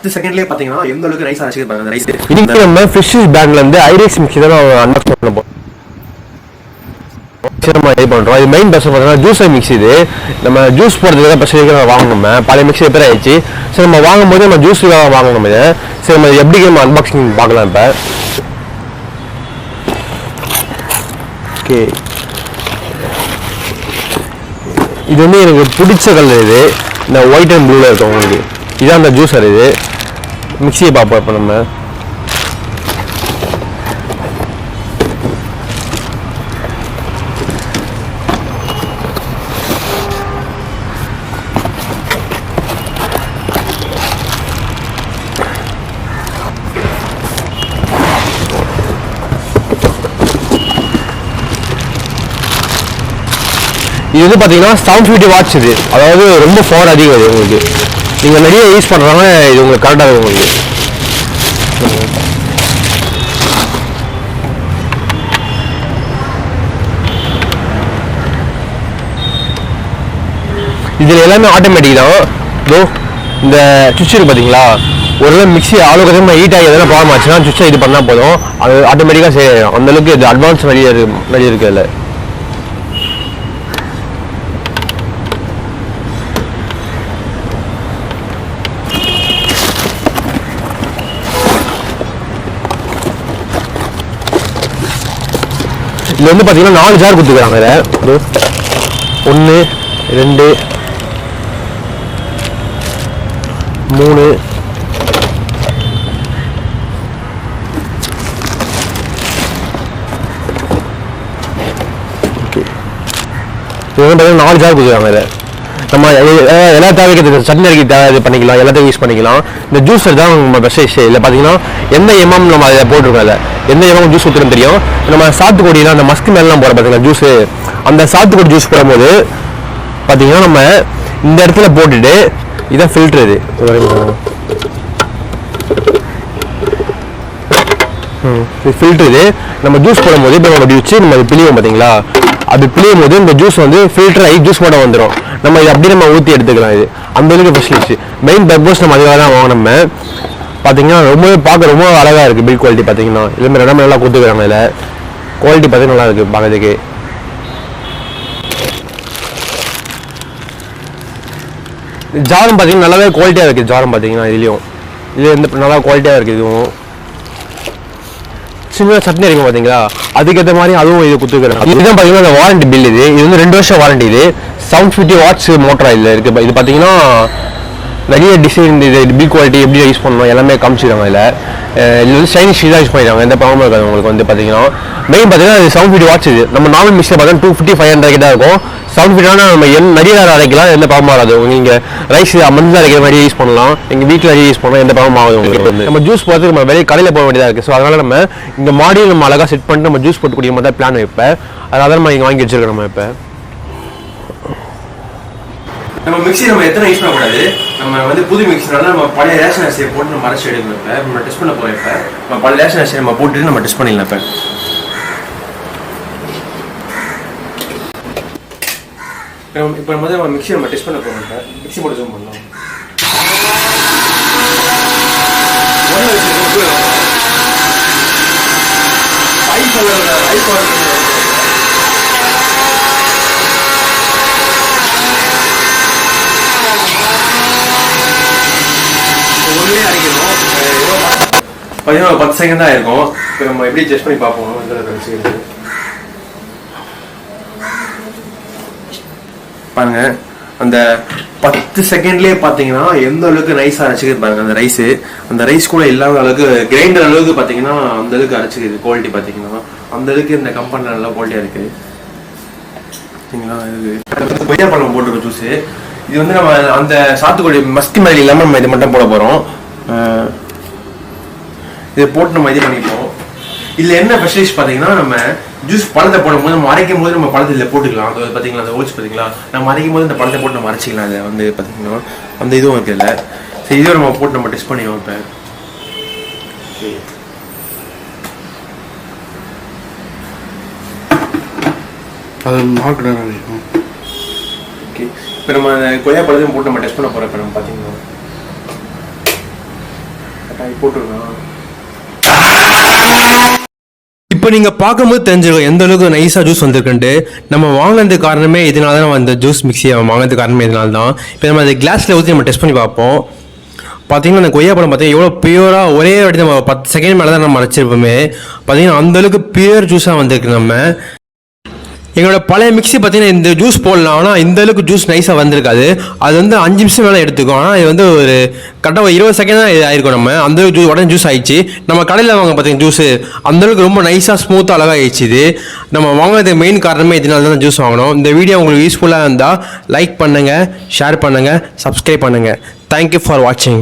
10 செகண்ட்லயே பாத்தீங்கன்னா எந்த அளவுக்கு ரைஸ் அரைச்சிருப்பாங்க அந்த ரைஸ். இன்னைக்கு நம்ம ஃபிஷ் பேக்ல இருந்து ஐரிஸ் மிக்சர் அன்பாக்ஸ் பண்ண போறோம். நம்ம ட்ரை பண்றோம். இது மெயின் பஸ் பார்த்தீங்கன்னா ஜூஸ் மிக்ஸ். இது நம்ம ஜூஸ் போடுறதுக்கு பசங்க வாங்கணும். பழைய மிக்ஸி ரிப்பேர் ஆயிடுச்சு. சரி நம்ம வாங்கும் போது நம்ம ஜூஸுக்காக வாங்கணும். இது சரி நம்ம எப்படி நம்ம அன்பாக்சிங் பார்க்கலாம். இப்போ ஓகே, இது வந்து எனக்கு பிடிச்ச கலர். இது இந்த ஒயிட் அண்ட் ப்ளூவில் இருக்கும். உங்களுக்கு இதான் அந்த ஜூஸர். இது மிக்சியை பார்ப்போம். இப்போ நம்ம இது வந்து பார்த்தீங்கன்னா 750 வாட்ஸ். இது அதாவது ரொம்ப பவர் அதிகம். இது உங்களுக்கு நீங்கள் நிறைய யூஸ் பண்ணுறாங்க. இது உங்களுக்கு கரெக்டாக இருக்கும். உங்களுக்கு இதில் எல்லாமே ஆட்டோமேட்டிக் தான். இதோ இந்த சுவிட்ச் இருக்கு பார்த்தீங்களா, ஒரு மிக்ஸி அவ்வளோ கதமாக ஹீட் ஆகி எதனா ப்ராப்ளம் ஆச்சுன்னா சுவிட்சை இது பண்ணால் போதும், அது ஆட்டோமேட்டிக்காக சரியாயிடும். அந்தளவுக்கு இது அட்வான்ஸ் நிறைய இருக்குது இல்லை. இதில் வந்து பார்த்தீங்கன்னா 4 ஜார் கொடுத்துக்கிறாங்க. இதில் 1 2 3 ஓகே, இது வந்து பார்த்தீங்கன்னா 4 ஜார் கொடுத்துருக்காங்க. இதில் நம்ம எல்லா தேவைக்கு சட்னி அரைக்கி தேவை இது பண்ணிக்கலாம், எல்லாத்தையும் யூஸ் பண்ணிக்கலாம். இந்த ஜூஸர் தான் நம்ம பெஸ்ட் விஷயம். இல்லை பார்த்தீங்கன்னா எந்த எம்எம் நம்ம அதை போட்டிருக்கோம். இல்லை எந்த எம்எம் ஜூஸ் ஊற்றுன்னு தெரியும். நம்ம சாத்துக்குடியில் அந்த மஸ்க் மேலாம் போகிற பார்த்தீங்கன்னா ஜூஸு, அந்த சாத்துக்குடி ஜூஸ் போடும்போது பார்த்தீங்கன்னா நம்ம இந்த இடத்துல போட்டுட்டு இதான் ஃபில்ட்ரு. இது ஃபில்ட்ரு. இது நம்ம ஜூஸ் போடும்போது இப்போ நம்ம அப்படி வச்சு நம்ம அது பிழிவோம் பார்த்தீங்களா, அது பிழியும் போது இந்த ஜூஸ் வந்து ஃபில்டர் ஆகி ஜூஸ் போட வந்துடும். நம்ம இது அப்படியே நம்ம ஊற்றி எடுத்துக்கலாம். இது அந்த அளவுக்கு ஃபெசிலிட்டி. மெயின் பர்பஸ் நம்ம அதுக்காக தான் வாங்கினோம். பார்த்தீங்கன்னா ரொம்பவே பார்க்க ரொம்ப அழகாக இருக்குது. பில் குவாலிட்டி பார்த்தீங்கன்னா இதுமாதிரி ரெண்டாமே நல்லா கொடுத்துக்கிறாங்க. இதில் குவாலிட்டி பார்த்தீங்கன்னா நல்லா இருக்குது பார்க்கறதுக்கு. ஜாரம் பார்த்தீங்கன்னா நல்லாவே குவாலிட்டியாக இருக்குது. ஜாரம் பார்த்தீங்கன்னா இதுலேயும் இது எந்த நல்லா குவாலிட்டியாக இருக்குது. இதுவும் சின்ன சட்னி இருக்கும் பார்த்தீங்களா, அதுக்கேற்ற மாதிரி அதுவும் இது கொடுத்துருக்காங்க. இதுதான் பார்த்தீங்கன்னா அந்த வாரண்டி பில். இது வந்து 2 வருஷம் வாரண்டி. இது 750 வாட்ஸ் மோட்டராக இதில் இருக்குது. இது பார்த்தீங்கன்னா நிறைய டிசைன், இது பில் குவாலிட்டி எப்படி யூஸ் பண்ணணும் எல்லாமே காமிச்சிருக்காங்க. இதில் வந்து சைனீஸ் தான் யூஸ் பண்ணிடுறாங்க. எந்த ப்ராப்ளம் இருக்காது உங்களுக்கு. வந்து பார்த்தீங்கன்னா மெயின் பார்த்தீங்கன்னா இது 750 வாட்ஸ். இது நம்ம நார்மல் மிக்ஸில் பார்த்தீங்கன்னா 250 500 கிட்ட இருக்கும். 750 நம்ம நிறைய நேரம் அரைக்கலாம், எந்த ப்ராப்ளம் ஆகாது. நீங்கள் ரைஸ் மந்த்ஸ் அரைக்கிற மாதிரி யூஸ் பண்ணலாம், எங்கள் வீட்டில் நிறைய யூஸ் பண்ணலாம், எந்த ப்ராப்ளம் ஆகுது உங்களுக்கு. வந்து நம்ம ஜூஸ் போகிறது நம்ம வெளியே கடையில் போக வேண்டியதாக இருக்குது. ஸோ அதனால் நம்ம இந்த மாடியில் நம்ம அழகாக செட் பண்ணிட்டு நம்ம ஜூஸ் போட்டு குடிக்கிற மாதிரி தான் பிளான் வைப்பேன். அதனால நம்ம இங்கே வாங்கி வச்சிருக்கோம். நம்ம இப்போ நம்ம மிக்ஸி நம்ம எத்தனை யூஸ் பண்ணக்கூடாது. நம்ம வந்து புது மிக்ஸினால நம்ம பழைய ரேஷன் அரிசியை போட்டு நம்ம அரைச்சி எடுக்கணும். இப்போ நம்ம டெஸ்ட் பண்ண போகிறோம். இப்போ நம்ம பழைய ரேஷன் அரிசியை நம்ம போட்டுட்டு நம்ம டெஸ்ட் பண்ணிடலாம். இப்போ நம்ம மிக்ஸி நம்ம டெஸ்ட் பண்ண போகிறோம். இப்போ மிக்ஸி போட்டு ஜூம் பண்ணலாம். பார்த்தீங்கன்னா 10 செகண்ட் தான் இருக்கும். இப்போ நம்ம எப்படி டெஸ்ட் பண்ணி பார்ப்போம். பாருங்க, அந்த 10 செகண்ட்லேயே பார்த்தீங்கன்னா எந்த அளவுக்கு நைஸாக அரைச்சிக்கிருப்பாங்க அந்த ரைஸு. அந்த ரைஸ் கூட இல்லாத அளவுக்கு கிரைண்டர் அளவுக்கு பார்த்தீங்கன்னா அந்த அளவுக்கு அரைச்சிக்குது. குவாலிட்டி பார்த்தீங்கன்னா அந்த அளவுக்கு இந்த கம்பெனியில் நல்லா குவாலிட்டியாக இருக்குது. சரிங்களா, இது கொய்யா பழம் போட்டுருக்க ஜூஸு. இது வந்து நம்ம அந்த சாத்துக்குடி மஸ்தி மாதிரி இல்லாமல் நம்ம இது மட்டும் போட போகிறோம். இதை போட்டு நம்ம இது பண்ணிப்போம். இதில் என்ன ஸ்பெஷலிஸ்ட் பார்த்தீங்கன்னா நம்ம ஜூஸ் பழத்தை போடும்போது நம்ம அரைக்கும் போது நம்ம பழத்தை இதில் போட்டுக்கலாம். அது பார்த்தீங்களா அந்த ஓட்ஸ் பார்த்தீங்களா, நம்ம அரைக்கும் போது இந்த பழத்தை போட்டு நம்ம அரைச்சிக்கலாம். அதை வந்து பார்த்தீங்கன்னா அந்த இதுவும் இருக்குது இல்லை. சரி, இதுவும் நம்ம போட்டு நம்ம டெஸ்ட் பண்ணிடுவோம். இப்போ அது மார்க்கெட் ஓகே, இப்போ நம்ம அந்த கொய்யாப்பழத்தையும் போட்டு நம்ம டெஸ்ட் பண்ண போகிறோம். இப்போ நம்ம பார்த்தீங்கன்னா போட்டுருக்கோம். இப்போ நீங்கள் பார்க்கும்போது தெரிஞ்சிருக்கும் எந்த அளவுக்கு நைஸாக ஜூஸ் வந்திருக்குன்ட்டு. நம்ம வாங்கினது காரணமே இதனால தான் அந்த ஜூஸ் மிக்ஸியை வாங்கினது காரணமே இதனால தான். இப்போ நம்ம அந்த கிளாஸில் ஊற்றி நம்ம டெஸ்ட் பண்ணி பார்ப்போம். பார்த்தீங்கன்னா அந்த கொய்யாப்பழம் பார்த்தீங்கன்னா எவ்வளோ பியூராக ஒரே வாட்டி நம்ம 10 செகண்ட் மேலே தான் நம்ம அரைச்சிருப்போமே. பார்த்தீங்கன்னா அந்தளவுக்கு பியூர் ஜூஸாக வந்திருக்கு. நம்ம எங்களோட பழைய மிக்ஸி பார்த்தீங்கன்னா இந்த ஜூஸ் போடலாம், ஆனால் இந்த அளவுக்கு ஜூஸ் நைஸாக வந்திருக்காது. அது வந்து 5 நிமிஷம் மேலே எடுத்துக்கும். ஆனால் இது வந்து ஒரு கரெக்டாக 20 செகண்ட் தான் இது ஆயிருக்கும். நம்ம அந்த ஜூஸ் உடனே ஜூஸ் ஆயிடுச்சு. நம்ம கடையில் வாங்க பார்த்தீங்கன்னா ஜூஸ் அந்தளவுக்கு ரொம்ப நைஸாக ஸ்மூத்தாக அழகாக ஆயிடுச்சு. இது நம்ம வாங்கினதுக்கு மெயின் காரணமே இதனால தான் ஜூஸ் வாங்கணும். இந்த வீடியோ உங்களுக்கு யூஸ்ஃபுல்லாக இருந்தால் லைக் பண்ணுங்கள், ஷேர் பண்ணுங்கள், சப்ஸ்கிரைப் பண்ணுங்கள். தேங்க்யூ ஃபார் வாட்சிங்.